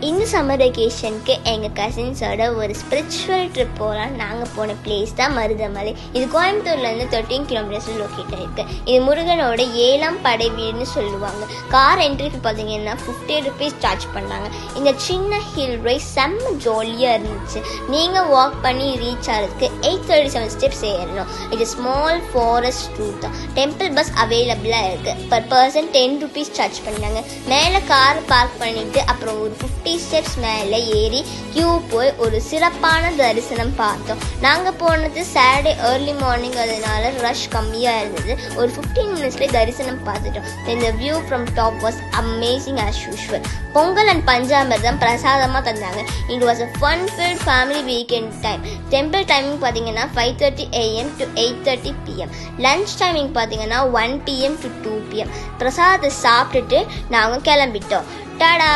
இந்த சம்மர் வெக்கேஷனுக்கு எங்கள் கசின்ஸோட ஒரு ஸ்பிரிச்சுவல் ட்ரிப் போகலாம். நாங்கள் போன பிளேஸ் தான் மருதமலை. இது கோயம்புத்தூர்லேருந்து 13 கிலோமீட்டர்ஸில் லொக்கேட் ஆகிருக்கு. இது முருகனோட 7ஆம் படை வீடுன்னு சொல்லுவாங்க. கார் என்ட்ரிக்கு பார்த்தீங்கன்னா 50 rupees சார்ஜ் பண்ணாங்க. இந்த சின்ன ஹில் ரைஸ் செம்ம ஜாலியாக இருந்துச்சு. நீங்கள் வாக் பண்ணி ரீச் ஆகிறதுக்கு 837 ஸ்டெப்ஸ் ஏறணும். இது ஸ்மால் ஃபாரஸ்ட் ரூட் தான். டெம்பிள் பஸ் அவைலபிளாக இருக்குது. பர் பர்சன் 10 rupees சார்ஜ் பண்ணாங்க. மேலே கார் பார்க் பண்ணிவிட்டு அப்புறம் ஒரு 50 ஸ்டெப்ஸ் மேலே ஏறி கியூ போய் ஒரு சிறப்பான தரிசனம் பார்த்தோம். நாங்கள் போனது சாட்டர்டே ஏர்லி மார்னிங், அதனால ரஷ் கம்மியாக இருந்தது. ஒரு 15 minutesலேயே தரிசனம் பார்த்துட்டோம். இந்த view from top was amazing as usual. Pongal and panchamirtham பிரசாதமாக தந்தாங்க. It was a fun filled family weekend time. Temple timing பார்த்தீங்கன்னா 5:30 AM to 8:30 PM. Lunch timing பார்த்தீங்கன்னா 1 PM to 2 PM. பிரசாதத்தை சாப்பிட்டுட்டு நாங்கள் கிளம்பிட்டோம். டாடா.